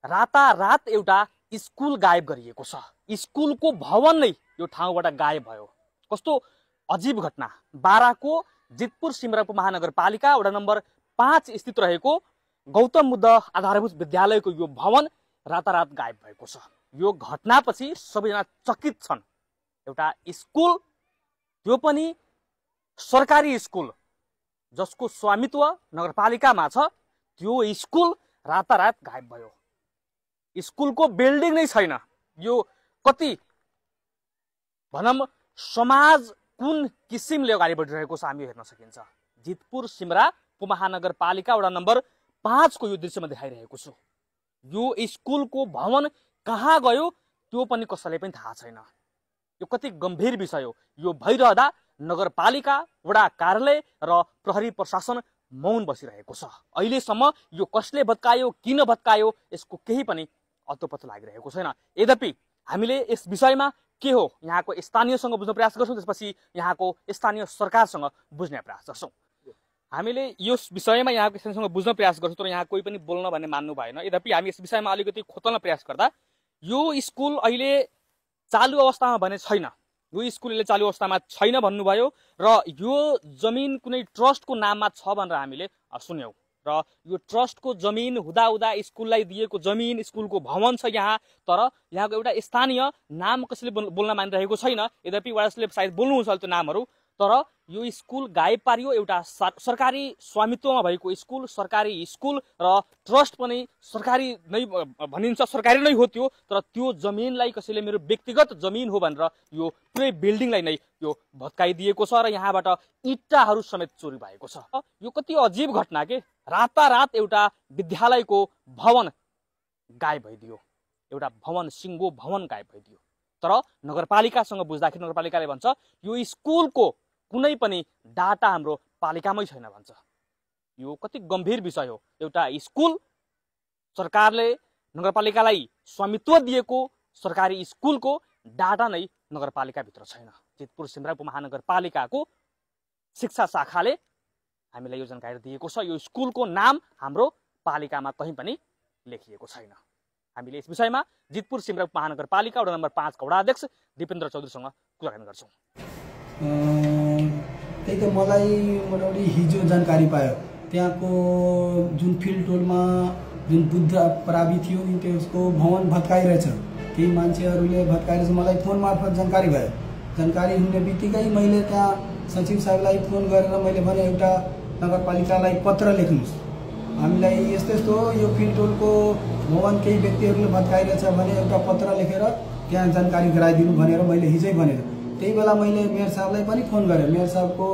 रातारात एउटा स्कुल गायब गरिएको छ। स्कुलको भवन नै यो ठाउँबाट गायब भयो। कस्तो अजीब घटना। बाराको जितपुर सिमरापुर महानगरपालिका वडा नम्बर 5 स्थित रहेको गौतम बुद्ध आधारभूत विद्यालयको यो भवन रातारात गायब भएको छ। यो घटनापछि सबैजना चकित छन्। एउटा स्कुल, त्यो पनि सरकारी स्कुल जसको स्वामित्व नगरपालिकामा छ, त्यो स्कुल रातारात गायब भयो। स्कुलको बिल्डिङ नै छैन। यो कति भनौँ समाज कुन किसिमले अगाडि बढिरहेको छ हामी हेर्न सकिन्छ। जितपुर सिमरा उपमहानगरपालिका वडा नम्बर 5 को यो दृश्यमा देखाइरहेको छु। यो स्कुलको भवन कहाँ गयो त्यो पनि कसैलाई पनि थाहा छैन। यो कति गम्भीर विषय हो। यो भइरहँदा नगरपालिका, वडा कार्यालय र प्रहरी प्रशासन मौन बसिरहेको छ। अहिलेसम्म यो कसले भत्कायो, किन भत्कायो, यसको केही पनि अत्तोपत्तो लागिरहेको छैन। यद्यपि हामीले यस विषयमा के हो यहाँको स्थानीयसँग बुझ्न प्रयास गर्छौँ, त्यसपछि यहाँको स्थानीय सरकारसँग बुझ्ने प्रयास गर्छौँ। हामीले यस विषयमा यहाँको स्थानीयसँग बुझ्न प्रयास गर्छौँ, तर यहाँ कोही पनि बोल्न भन्ने मान्नु भएन। यद्यपि हामी यस विषयमा अलिकति खोतल्न प्रयास गर्दा यो स्कुल अहिले चालु अवस्थामा भने छैन। यो स्कुल अहिले चालु अवस्थामा छैन भन्नुभयो र यो जमिन कुनै ट्रस्टको नाममा छ भनेर हामीले सुन्यौँ। र यो ट्रस्टको जमिन हुँदा स्कुललाई दिएको जमिन, स्कुलको भवन छ यहाँ, तर यहाँको एउटा स्थानीय नाम कसैले बोल्न मानिरहेको छैन। यद्यपि वारसले सायद बोल्नुहुन्छ त्यो नामहरू, तर यो स्कुल गायब पारियो। एउटा सरकारी स्वामित्वमा भएको स्कुल, सरकारी स्कुल र ट्रस्ट पनि सरकारी नै भनिन्छ, सरकारी नै हो त्यो, तर त्यो जमिनलाई कसैले मेरो व्यक्तिगत जमिन हो भनेर यो पुरै बिल्डिङलाई नै यो भत्काइदिएको छ र यहाँबाट इट्टाहरू समेत चोरी भएको छ। यो कति अजीब घटना के। रातारात एउटा विद्यालयको भवन गायब भइदियो। एउटा भवन, सिङ्गो भवन गायब भइदियो। तर नगरपालिकासँग बुझ्दाखेरि नगरपालिकाले भन्छ यो स्कुलको कुनै पनि डाटा हाम्रो पालिकामै छैन भन्छ। यो कति गम्भीर विषय हो। एउटा स्कुल, सरकारले नगरपालिकालाई स्वामित्व दिएको सरकारी स्कुलको डाटा नै नगरपालिकाभित्र छैन। जितपुर सिमरापुर महानगरपालिकाको शिक्षा शाखाले हामीलाई यो जानकारी दिएको छ। यो स्कुलको नाम हाम्रो पालिकामा कहीँ पनि लेखिएको छैन। हामीले यस विषयमा जितपुर सिमरापुर महानगरपालिका वडा नम्बर 5 का वडा अध्यक्ष दिपेन्द्र चौधरीसँग कुराकानी गर्छौँ। त्यही त मलाई मोटामोटी हिजो जानकारी पायो। त्यहाँको जुन फिल्ड टोलमा जुन बुद्ध प्रावि थियो नि त्यसको भवन भत्काइरहेछ। केही मान्छेहरूले भत्काएर मलाई फोन मार्फत जानकारी भयो। जानकारी हुने बित्तिकै मैले त्यहाँ सचिव साहबलाई फोन गरेर मैले भने एउटा नगरपालिकालाई पत्र लेख्नुहोस्, हामीलाई यस्तो यस्तो यो फिल्ड टोलको भवन केही व्यक्तिहरूले भत्काइरहेछ भने एउटा पत्र लेखेर त्यहाँ जानकारी गराइदिनु भनेर मैले हिजै भनेको। त्यही बेला मैले मेयर साहबलाई पनि फोन गरेँ। मेयर साहबको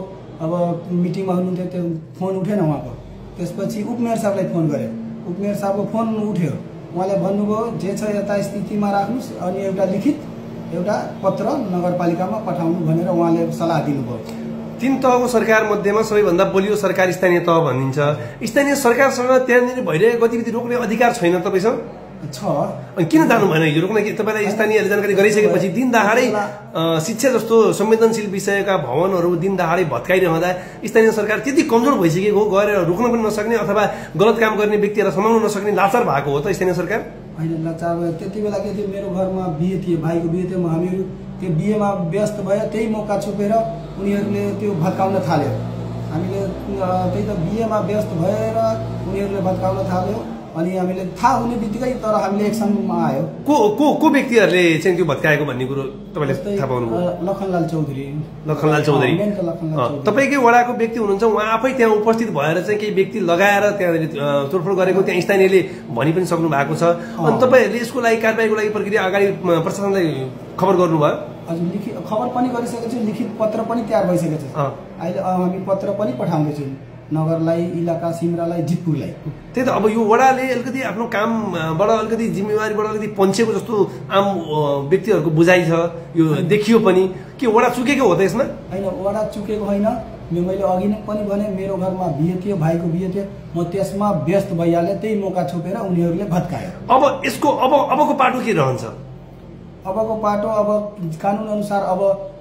अब मिटिङमा हुनुहुन्थ्यो, त्यो फोन उठेन उहाँको। त्यसपछि उपमेयर साहबलाई फोन गरेँ। उपमेयर साहबको फोन उठ्यो। उहाँले भन्नुभयो जे छ यता स्थितिमा राख्नुहोस् अनि एउटा लिखित एउटा पत्र नगरपालिकामा पठाउनु भनेर उहाँले सल्लाह दिनुभयो। 3 तहको सरकार मध्येमा सबैभन्दा बलियो सरकार स्थानीय तह भनिन्छ। स्थानीय सरकारसँग त्यहाँनिर भइरहेको गतिविधि रोक्ने अधिकार छैन तपाईसँग? छ। अनि किन जानु भएन यो रोक्न? तपाईँलाई स्थानीयहरूले जानकारी गराइसकेपछि दिन दहाडै शिक्षा जस्तो संवेदनशील विषयका भवनहरू दिन दहाडै भत्काइरहँदा स्थानीय सरकार त्यति कमजोर भइसकेको हो, गएर रोक्न पनि नसक्ने अथवा गलत काम गर्ने व्यक्तिहरूलाई समाउन नसक्ने लाचार भएको हो त स्थानीय सरकार? होइन, लाचार भयो। त्यति बेला के थियो, मेरो घरमा बिहे थियो, भाइको बिहे थियो। हामीहरू त्यो बिहेमा व्यस्त भयो। त्यही मौका छोपेर उनीहरूले त्यो भत्काउन थाल्यो। हामीले त्यही त बिहेमा व्यस्त भएर उनीहरूले भत्काउन थाल्यो। अनि हामीले थाहा हुने बित्तिकै तर हामीले एक्सनमा आयो। को व्यक्तिहरूले चाहिँ त्यो भत्काएको भन्ने कुरो तपाईँले थाहा पाउनुभयो? लखनलाल चौधरी। लखनलाल चौधरी तपाईँकै वडाको व्यक्ति हुनुहुन्छ। उहाँ आफै त्यहाँ उपस्थित भएर चाहिँ केही व्यक्ति लगाएर त्यहाँ तोडफोड गरेको त्यहाँ स्थानीयले भनि पनि सक्नु भएको छ। अनि तपाईँहरूले यसको लागि कारबाहीको लागि प्रक्रिया अगाडि प्रशासनलाई खबर गर्नुभयो? हजुर, लिखित खबर पनि गरिसकेको छु। लिखित पत्र पनि तयार भइसकेको छ। अहिले हामी पत्र पनि पठाउँदैछौँ नगरलाई, इलाका सिमरालाई, जितपुरलाई। त्यही त अब यो वडाले अलिकति आफ्नो कामबाट अलिकति जिम्मेवारीबाट अलिकति पन्छेको जस्तो आम व्यक्तिहरूको बुझाइ छ। यो देखियो पनि के वडा चुकेको हो त यसमा? होइन, वडा चुकेको होइन। मैले अघि नै पनि भने मेरो घरमा बिहे थियो, भाइको बिहे थियो। म त्यसमा व्यस्त भइहालेँ। त्यही मौका छोपेर उनीहरूले भत्कायो। अब यसको अबको पाटो के रहन्छ? अबको पाटो अब कानुन अनुसार अब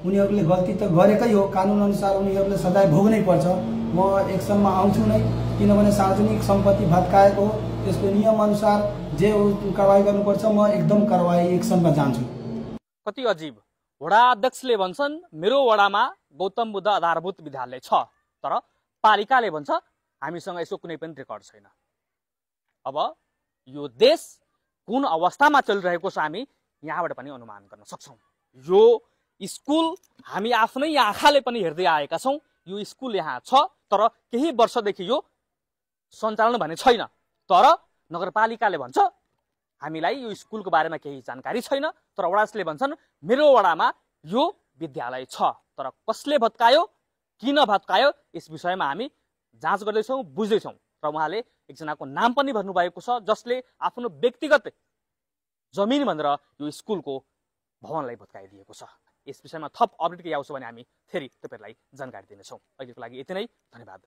उनीहरूले गल्ती त गरेकै हो। कानुन अनुसार उनीहरूले सजाय भोग्नै पर्छ। म एक्सनमा आउँछु नै, किनभने सार्वजनिक सम्पत्ति भत्काएको हो। त्यसको नियम अनुसार जे कारवाही गर्नुपर्छ म एकदम कारवाही एक्सनमा जान्छु। कति अजीब, वडा अध्यक्षले भन्छन् मेरो वडामा गौतम बुद्ध आधारभूत विद्यालय छ, तर पालिकाले भन्छ हामीसँग यसो कुनै पनि रेकर्ड छैन। अब यो देश कुन अवस्थामा चलिरहेको छ हामी यहाँबाट पनि अनुमान गर्न सक्छौँ। यो स्कुल हामी आफ्नै आँखाले पनि हेर्दै आएका छौँ। यो स्कुल यहाँ छ, तर केही वर्षदेखि यो सञ्चालन भने छैन। तर नगरपालिकाले भन्छ हामीलाई यो स्कुलको बारेमा केही जानकारी छैन, तर वडाले भन्छन् मेरो वडामा यो विद्यालय छ, तर कसले भत्कायो, किन भत्कायो, यस विषयमा हामी जाँच गर्दैछौँ, बुझ्दैछौँ। र उहाँले एकजनाको नाम पनि भन्नुभएको छ जसले आफ्नो व्यक्तिगत जमिन भनेर यो स्कुलको भवनलाई भत्काइदिएको छ। यस विषयमा थप अपडेट के आउँछ भने हामी फेरि तपाईहरुलाई जानकारी दिनेछौँ। अहिलेको लागि यति नै, धन्यवाद।